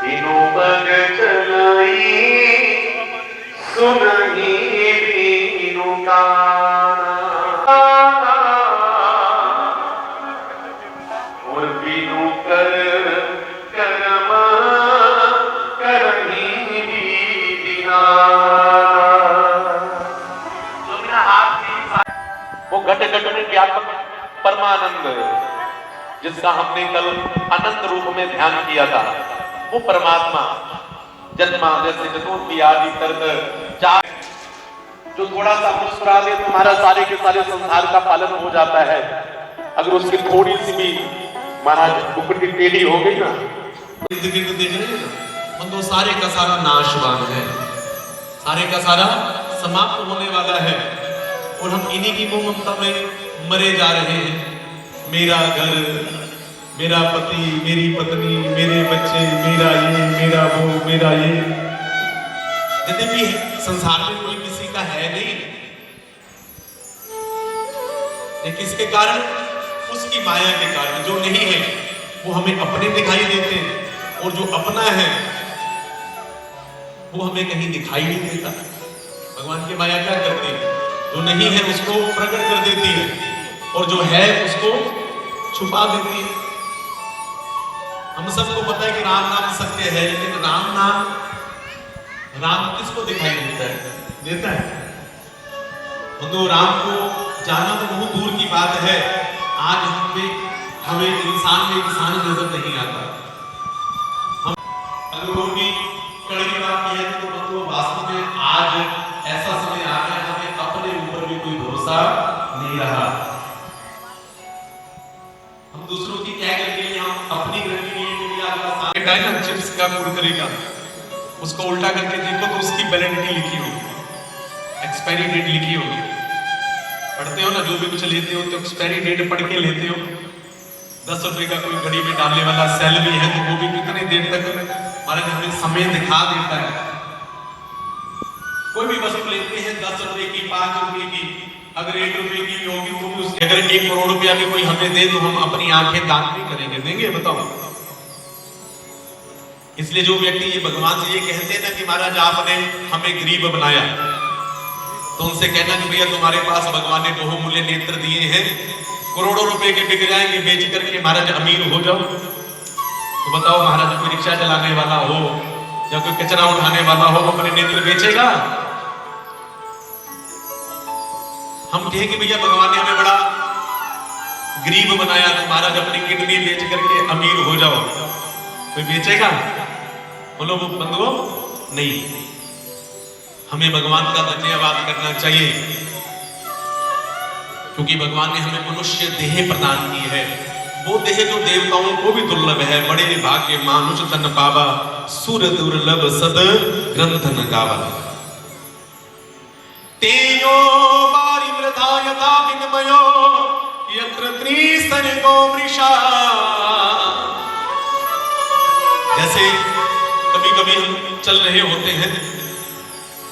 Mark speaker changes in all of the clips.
Speaker 1: तीनों पग चलाई सुनही बीनु काना और बीनु कर करम करही दीना। जो बिना हाथ की वो घट घट में व्यापक परमानंद जिसका हमने कल अनंत रूप में ध्यान किया था, वो परमात्मा जन्माद्य से चतुर्थी आदि तर्क चार जो थोड़ा सा मुस्कुरा दे तो हमारा सारे के सारे संसार का पालन हो जाता है। अगर उसकी थोड़ी सी भी महाराज कुकड़ी टेढ़ी हो गई ना,
Speaker 2: जिंदगी को देख रहे हैं ना, तो सारे का सारा नाशवान है, सारे का सारा समाप्त होने वाला है और हम इन्हीं की ममता में मरे जा रहे हैं। मेरा घर, मेरा पति, मेरी पत्नी, मेरे बच्चे, मेरा ये, मेरा वो, मेरा ये, यद्यपि संसार में कोई किसी का है नहीं, लेकिन किसके कारण? उसकी माया के कारण। जो नहीं है वो हमें अपने दिखाई देते हैं और जो अपना है वो हमें कहीं दिखाई नहीं देता। भगवान की माया क्या करती है? जो नहीं है उसको प्रकट कर देती है और जो है उसको छुपा देती है। हम सबको पता है कि राम नाम सत्य है, लेकिन राम किसको दिखाई देता है? देता है तो राम को जानना तो बहुत दूर की बात है। आज हमें इंसान में इंसान नजर नहीं आता। हम अगर वो भी कड़ी बात की है तो बंधु वास्तव में आज ऐसा समय आ गया हमें अपने ऊपर भी कोई भरोसा नहीं रहा। हम दूसरों की क्या करेंगे, हम अपनी गलती है ना, चिप्स का कुरकुरे का उसको उल्टा करके देखो तो उसकी वैलिडिटी लिखी होगी, एक्सपायरी डेट लिखी होगी। पढ़ते हो ना, जो भी कुछ लेते हो तो एक्सपायरी डेट पढ़ के लेते हो। 10 रुपए का कोई घड़ी में डालने वाला सेल भी है तो वो भी कितने देर तक हमारे हमें समय दिखा देता है। कोई भी वस्तु लेते हैं 10 रुपए की, 5 रुपए की, अगर 1 रुपए की होगी वो भी, अगर 1 करोड़ रुपया भी कोई हमें दे तो हम अपनी आंखें दान नहीं करेंगे? देंगे? बताओ। इसलिए जो व्यक्ति ये भगवान से ये कहते हैं ना कि महाराज आपने हमें गरीब बनाया, तो उनसे कहना कि भैया तुम्हारे पास भगवान ने बहुमूल्य नेत्र दिए हैं, करोड़ों रुपए के बिक जाएंगे, बेच करके महाराज अमीर हो जाओ। तो बताओ महाराज, कोई रिक्शा चलाने वाला हो या कोई कचरा उठाने वाला हो अपने नेत्र बेचेगा? हम कहें कि भैया भगवान ने हमें बड़ा गरीब बनाया तो महाराज अपनी किडनी बेच करके अमीर हो जाओ, कोई बेचेगा? बोलो वो बंधुओं, नहीं। हमें भगवान का धन्यवाद करना चाहिए क्योंकि भगवान ने हमें मनुष्य देह प्रदान की है। वो देह जो देवताओं को भी दुर्लभ है। बड़े भाग्य मानुष तन पावा, सुर दुर्लभ सद ग्रंथ न गावा। तेयो बारी मृधा यथा विनमयो यत्र त्रिसर्गो मृषा। जैसे कभी कभी हम चल रहे होते हैं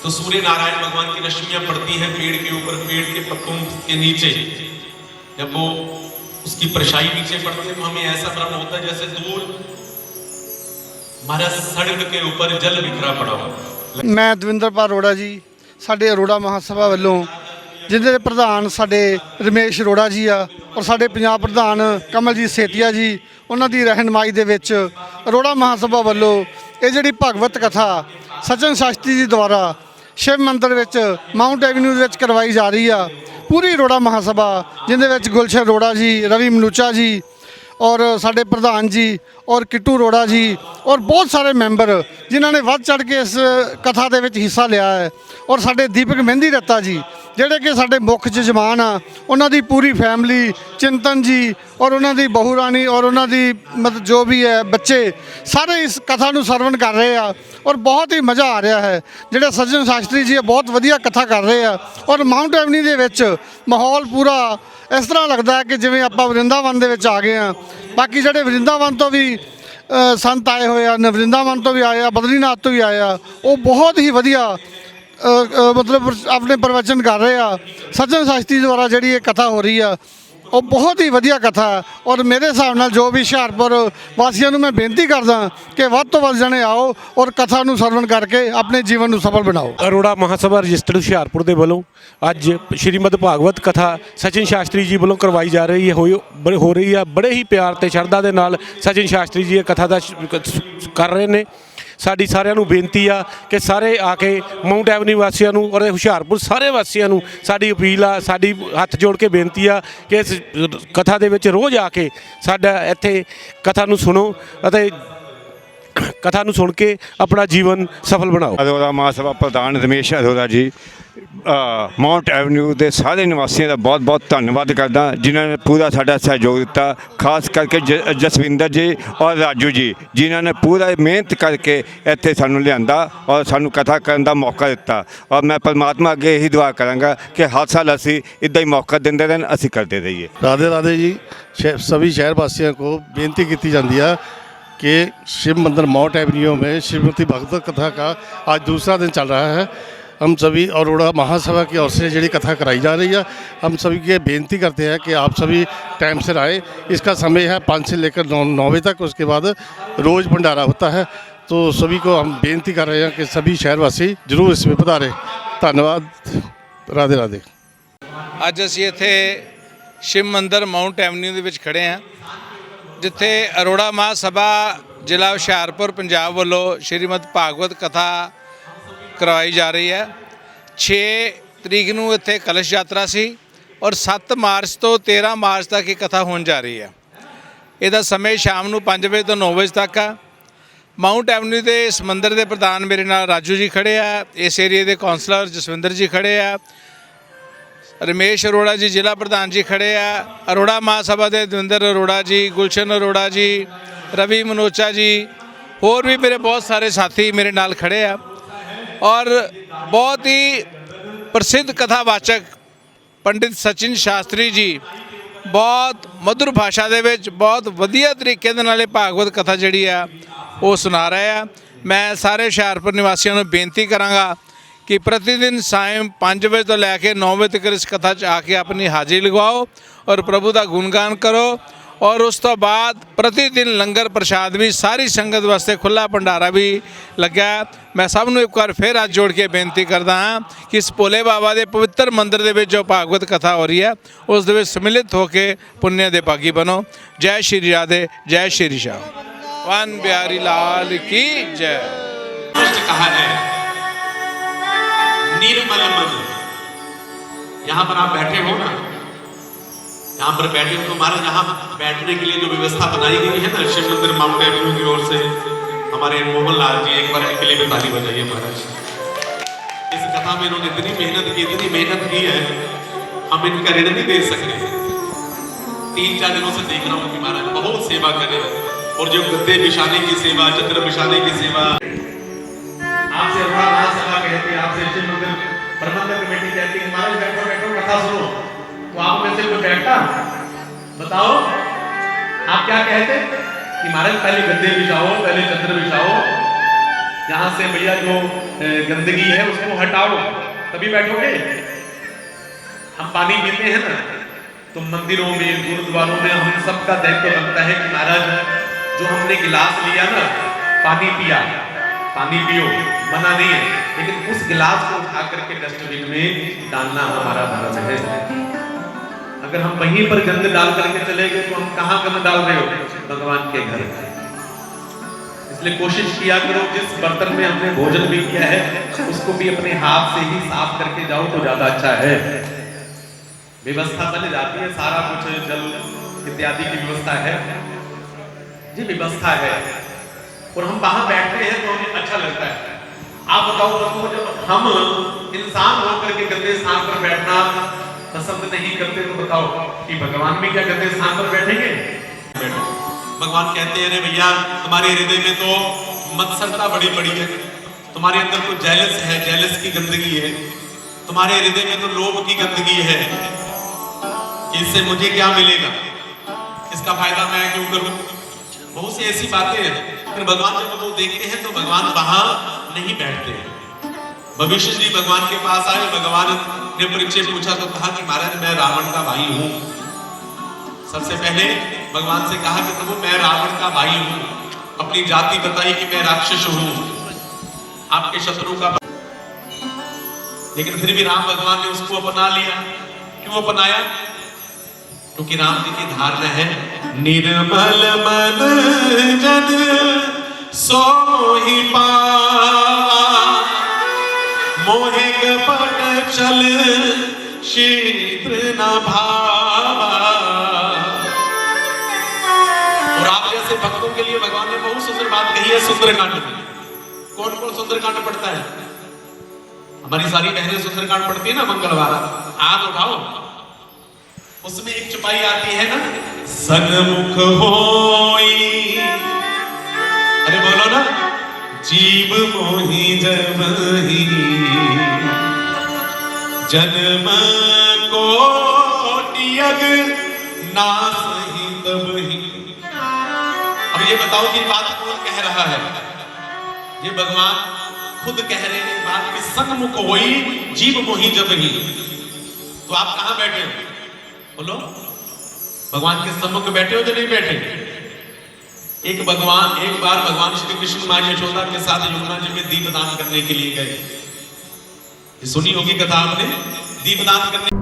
Speaker 2: तो सूर्य नारायण भगवान की रश्मियां पड़ती हैं पेड़ के ऊपर, पेड़ के पत्तों के नीचे। जब वो उसकी परछाई नीचे पड़ती है तो हमें ऐसा भ्रम होता है जैसे दूर हमारा सड़क के ऊपर जल बिखरा पड़ा हो।
Speaker 3: मैं दविंदरपाल अरोड़ा जी, साडे अरोड़ा महासभा ਵੱਲੋਂ जिन्हें प्रधान साडे रमेश अरोड़ा जी आ और साडे पंजाब प्रधान कमलजीत सेतिया जी, उन्होंने रहनुमाई दे विच अरोड़ा महासभा ਵੱਲੋਂ ये जिहड़ी भगवत कथा सचन शास्त्री जी द्वारा शिव मंदिर विच माउंट एवेन्यू विच करवाई जा रही है। पूरी अरोड़ा महासभा जिन्हें विच गुलशन अरोड़ा जी, रवि मनुचा जी और साडे प्रधान जी और किट्टू अरोड़ा जी और बहुत सारे मैंबर जिन्होंने वध चढ़ के इस कथा दे विच हिस्सा लिया है। और साडे दीपक मेहंदी रत्ता जी ਜਿਹੜੇ कि साडे मुख जजमान आ, उन्हों की पूरी फैमिली, चिंतन जी और उन्होंने बहू रानी और उन्होंने मतलब जो भी है बच्चे सारे इस कथा को सरवण कर रहे हैं और बहुत ही मज़ा आ रहा है। ਜਿਹੜੇ सज्जन शास्त्री जी बहुत वधिया कथा कर रहे हैं और माउंट एवेन्यू ਦੇ ਵਿੱਚ माहौल पूरा इस तरह लगता है कि जिवें ਆਪਾਂ ਵਰਿੰਦਾਵਨ ਦੇ ਵਿੱਚ आ गए हैं। बाकी ਜਿਹੜੇ ਵਰਿੰਦਾਵਨ तो भी संत आए हुए हैं, वृंदावन तो भी आए हैं, बद्रीनाथ तो भी आए हैं, वो बहुत ही वधिया मतलब अपने प्रवचन कर रहे हैं। सज्जन शास्त्री द्वारा जी ये कथा हो रही है ਉਹ ਬਹੁਤ ਹੀ ਵਧੀਆ ਕਥਾ ਹੈ। ਔਰ ਮੇਰੇ ਹਿਸਾਬ ਨਾਲ ਜੋ ਵੀ ਹੁਸ਼ਿਆਰਪੁਰ ਵਾਸੀਆਂ ਨੂੰ ਮੈਂ ਬੇਨਤੀ ਕਰਦਾ ਕਿ ਵੱਧ ਤੋਂ ਵੱਧ ਜਣੇ ਆਓ ਔਰ ਕਥਾ ਨੂੰ ਸਰਵਣ ਕਰਕੇ ਆਪਣੇ ਜੀਵਨ ਨੂੰ ਸਫਲ ਬਣਾਓ।
Speaker 4: ਅਰੋੜਾ ਮਹਾਸਭਾ ਰਜਿਸਟਰਡ ਹੁਸ਼ਿਆਰਪੁਰ ਦੇ ਵੱਲੋਂ ਅੱਜ ਸ਼੍ਰੀਮਦ ਭਾਗਵਤ ਕਥਾ ਸਚਿਨ ਸ਼ਾਸਤਰੀ ਜੀ ਵੱਲੋਂ ਕਰਵਾਈ ਜਾ ਰਹੀ ਹੈ ਹੋ ਰਹੀ ਹੈ। ਬੜੇ ਹੀ ਪਿਆਰ ਤੇ ਸ਼ਰਧਾ ਦੇ ਨਾਲ ਸਚਿਨ ਸ਼ਾਸਤਰੀ ਜੀ ਇਹ ਕਥਾ ਦਾ ਕਰ ਰਹੇ ਨੇ। ਸਾਡੀ ਸਾਰਿਆਂ ਨੂੰ ਬੇਨਤੀ ਆ ਕਿ ਸਾਰੇ ਆ ਕੇ ਮਾਊਂਟ ਐਵਨਿਊ ਵਾਸੀਆਂ ਨੂੰ ਔਰ ਹੁਸ਼ਿਆਰਪੁਰ ਸਾਰੇ ਵਾਸੀਆਂ ਨੂੰ ਸਾਡੀ ਅਪੀਲ ਆ, ਸਾਡੀ ਹੱਥ ਜੋੜ ਕੇ ਬੇਨਤੀ ਆ ਕਿ ਇਸ ਕਥਾ ਦੇ ਵਿੱਚ ਰੋਜ਼ ਆ ਕੇ ਸਾਡਾ ਇੱਥੇ ਕਥਾ ਨੂੰ ਸੁਣੋ ਅਤੇ ਕਥਾ ਨੂੰ ਸੁਣ ਕੇ ਆਪਣਾ ਜੀਵਨ ਸਫਲ ਬਣਾਓ।
Speaker 5: ਅਰੋੜਾ ਮਹਾਸਭਾ ਪ੍ਰਧਾਨ ਰਮੇਸ਼ ਅਰੋੜਾ ਜੀ ਮਾਊਂਟ ਐਵਨਿਊ ਦੇ ਸਾਰੇ ਨਿਵਾਸੀਆਂ ਦਾ ਬਹੁਤ ਬਹੁਤ ਧੰਨਵਾਦ ਕਰਦਾ ਜਿਨ੍ਹਾਂ ਨੇ ਪੂਰਾ ਸਾਡਾ ਸਹਿਯੋਗ ਦਿੱਤਾ, ਖਾਸ ਕਰਕੇ ਜਸਵਿੰਦਰ ਜੀ ਔਰ ਰਾਜੂ ਜੀ ਜਿਨ੍ਹਾਂ ਨੇ ਪੂਰਾ ਮਿਹਨਤ ਕਰਕੇ ਇੱਥੇ ਸਾਨੂੰ ਲਿਆਂਦਾ ਔਰ ਸਾਨੂੰ ਕਥਾ ਕਰਨ ਦਾ ਮੌਕਾ ਦਿੱਤਾ। ਔਰ ਮੈਂ ਪਰਮਾਤਮਾ ਅੱਗੇ ਇਹੀ ਦੁਆ ਕਰਾਂਗਾ ਕਿ ਹਰ ਸਾਲ ਅਸੀਂ ਇੱਦਾਂ ਹੀ ਮੌਕਾ ਦਿੰਦੇ ਰਹਿਣ, ਅਸੀਂ ਕਰਦੇ रहिए।
Speaker 6: राधे राधे जी। सभी शहरवासियों को बेनती की जाती है कि शिव मंदिर माउंट एवेन्यू में श्रीमती भागवत कथा का आज दूसरा दिन चल रहा है। हम सभी अरोड़ा महासभा की ओर से जी कथा कराई जा रही है। हम सभी के बेनती करते हैं कि आप सभी टाइम से आए। इसका समय है 5 से लेकर 9 बजे तक। उसके बाद रोज़ भंडारा होता है। तो सभी को हम बेनती कर रहे हैं कि सभी शहरवासी जरूर इसमें पधारें। धन्यवाद। राधे राधे।
Speaker 7: ਅੱਜ ਅਸੀਂ ਇੱਥੇ ਸ਼ਿਵ ਮੰਦਰ ਮਾਊਂਟ ਐਵਨਿਊ ਦੇ ਵਿੱਚ ਖੜੇ ਹਾਂ, ਜਿੱਥੇ ਅਰੋੜਾ ਮਹਾਸਭਾ ਜ਼ਿਲ੍ਹਾ ਹੁਸ਼ਿਆਰਪੁਰ ਪੰਜਾਬ ਵੱਲੋਂ ਸ਼੍ਰੀਮਦ ਭਾਗਵਤ ਕਥਾ ਕਰਵਾਈ ਜਾ ਰਹੀ ਹੈ। 6 ਤਰੀਕ ਨੂੰ ਇੱਥੇ ਕਲਸ਼ ਯਾਤਰਾ ਸੀ ਔਰ 7 ਮਾਰਚ ਤੋਂ 13 ਮਾਰਚ ਤੱਕ ਇਹ ਕਥਾ ਹੋਣ ਜਾ ਰਹੀ ਹੈ। ਇਹਦਾ ਸਮੇਂ ਸ਼ਾਮ ਨੂੰ 5 ਵਜੇ ਤੋਂ 9 ਵਜੇ ਤੱਕ ਆ। ਮਾਊਂਟ ਐਵਨਿਊ ਦੇ ਇਸ ਮੰਦਰ ਦੇ ਪ੍ਰਧਾਨ ਮੇਰੇ ਨਾਲ ਰਾਜੂ ਜੀ ਖੜੇ ਆ, ਇਸ ਏਰੀਏ ਦੇ ਕੌਂਸਲਰ ਜਸਵਿੰਦਰ ਜੀ ਖੜੇ ਆ, ਰਮੇਸ਼ ਅਰੋੜਾ ਜੀ ਜ਼ਿਲ੍ਹਾ ਪ੍ਰਧਾਨ ਜੀ ਖੜੇ ਆ, ਅਰੋੜਾ ਮਹਾਸਭਾ ਦੇ ਦਵਿੰਦਰ ਅਰੋੜਾ ਜੀ, ਗੁਲਸ਼ਨ ਅਰੋੜਾ ਜੀ, ਰਵੀ ਮਨੋਚਾ ਜੀ, ਹੋਰ ਵੀ ਮੇਰੇ ਬਹੁਤ ਸਾਰੇ ਸਾਥੀ ਮੇਰੇ ਨਾਲ ਖੜੇ ਆ। ਔਰ ਬਹੁਤ ਹੀ ਪ੍ਰਸਿੱਧ ਕਥਾਵਾਚਕ ਪੰਡਿਤ ਸਚਿਨ ਸ਼ਾਸਤਰੀ ਜੀ ਬਹੁਤ ਮਧੁਰ ਭਾਸ਼ਾ ਦੇ ਵਿੱਚ ਬਹੁਤ ਵਧੀਆ ਤਰੀਕੇ ਦੇ ਨਾਲ ਇਹ ਭਾਗਵਤ ਕਥਾ ਜਿਹੜੀ ਆ ਉਹ ਸੁਣਾ ਰਹੇ ਆ। ਮੈਂ ਸਾਰੇ ਹੁਸ਼ਿਆਰਪੁਰ ਨਿਵਾਸੀਆਂ ਨੂੰ ਬੇਨਤੀ ਕਰਾਂਗਾ कि प्रतिदिन सायं 5 बजे तो लैके 9 बजे तक इस कथा च आके अपनी हाजिरी लगवाओ और प्रभु का गुणगान करो। और उस तो बाद प्रतिदिन लंगर प्रसाद भी सारी संगत वास्ते खुला भंडारा भी लग्या। मैं सब नूं एक बार फिर हाथ जोड़ के बेनती करदा हाँ कि इस भोले बाबा के पवित्र मंदिर दे विच जो भागवत कथा हो रही है उस दे विच सम्मिलित होकर पुण्य दे भागी बनो। जय श्री राधे, जय श्री श्याम। वन बिहारी लाल की जय।
Speaker 2: कहा है निर्मल मन। यहाँ पर आप बैठे हो ना, यहाँ पर बैठे हो तो हमारे यहाँ बैठने के लिए जो व्यवस्था बनाई गई है ना शिव मंदिर माउंट एवेन्यू की ओर से, हमारे मोहन लाल जी एक बार इनके लिए भी ताली बजाइए महाराज। इस कथा में इन्होंने इतनी मेहनत की है, हम इनका ऋण नहीं दे सकते। 3-4 दिनों से देख रहा हूँ कि महाराज बहुत सेवा करे और जो गद्दे बिछाने की सेवा, चद्र बिछाने की सेवा, आपसे कहते हैं, आपसे शिव मंदिर प्रबंधक कमेटी कहती है महाराज बैठो बैठो कथा सुनो, तो आप में से कोई बैठता? बताओ आप क्या कहते कि महाराज पहले गद्दे बिछाओ, पहले चद्र बिछाओ, यहाँ से भैया जो गंदगी है उसको हटाओ तभी बैठोगे। हम पानी पीते हैं ना तो मंदिरों में गुरुद्वारों में हम सबका दायित्व बनता है कि महाराज जो हमने गिलास लिया ना पानी पिया, पानी पियो, मना नहीं है, लेकिन उस गिलास को उठा करके डस्टबिन में डालना हमारा धर्म है। अगर हम वहीं पर गंद डाल करके चले गए तो हम कहाँ गंद डाल रहे हो? भगवान के घर। इसलिए कोशिश किया करो जिस बर्तन में हमने भोजन भी किया है उसको भी अपने हाथ से ही साफ करके जाओ तो ज्यादा अच्छा है। व्यवस्था बन जाती है, सारा कुछ जल इत्यादि की व्यवस्था है जी, व्यवस्था है। और हम वहां बैठते हैं तो हमें अच्छा लगता है। आप बताओ दोस्तों, जब हम इंसान होकर के गंदे स्थान पर बैठना पसंद नहीं करते तो बताओ कि भगवान भी क्या गंदे स्थान पर बैठेंगे? भगवान कहते हैं अरे भैया तुम्हारे हृदय में तो मत्सरता बड़ी बड़ी है, तुम्हारे अंदर तो जेलस है, जेलस की गंदगी है, तुम्हारे हृदय में तो लोभ की गंदगी है, इससे मुझे क्या मिलेगा, इसका फायदा मैं क्यों करूं? बहुत सी ऐसी बातें हैं। फिर भगवान जब वो देखते हैं तो भगवान वहां नहीं बैठते हैं। भविष्य जी भगवान के पास आए, भगवान ने परिचय पूछा तो कहा कि महाराज मैं रावण का भाई हूं। सबसे पहले भगवान से कहा कि प्रभु मैं रावण का भाई हूं, अपनी जाति बताई कि मैं राक्षस हूं, आपके शत्रु का। लेकिन फिर भी राम भगवान ने उसको अपना लिया। क्यों अपनाया? क्योंकि राम जी की धारणा है निर्मल मन जन सोहि पावा, मोहे कपट चल शीघ्र न भावा। और आप जैसे भक्तों के लिए भगवान ने बहुत सुंदर बात कही है सुंदरकांड में। कौन कौन सुंदरकांड पढ़ता है? हमारी सारी बहनें सुंदरकांड पढ़ती है ना मंगलवार। हाथ उठाओ। उसमें एक चुपाई आती है ना, सन्मुख होई, अरे बोलो ना, जीव मोहि जबहि जन्म कोटि अग नासहि तबहि। अब ये बताओ कि बात कौन कह रहा है? ये भगवान खुद कह रहे हैं बात कि सन्मुख होई जीव मोहि जबहि। तो आप कहां बैठे हो? बोलो, भगवान के सम्मुख बैठे हो या नहीं बैठे? एक बार भगवान श्री कृष्ण मां यशोदा के साथ यमुना जी में दीपदान करने के लिए गए। ये सुनी होगी कथा आपने, दीपदान करने।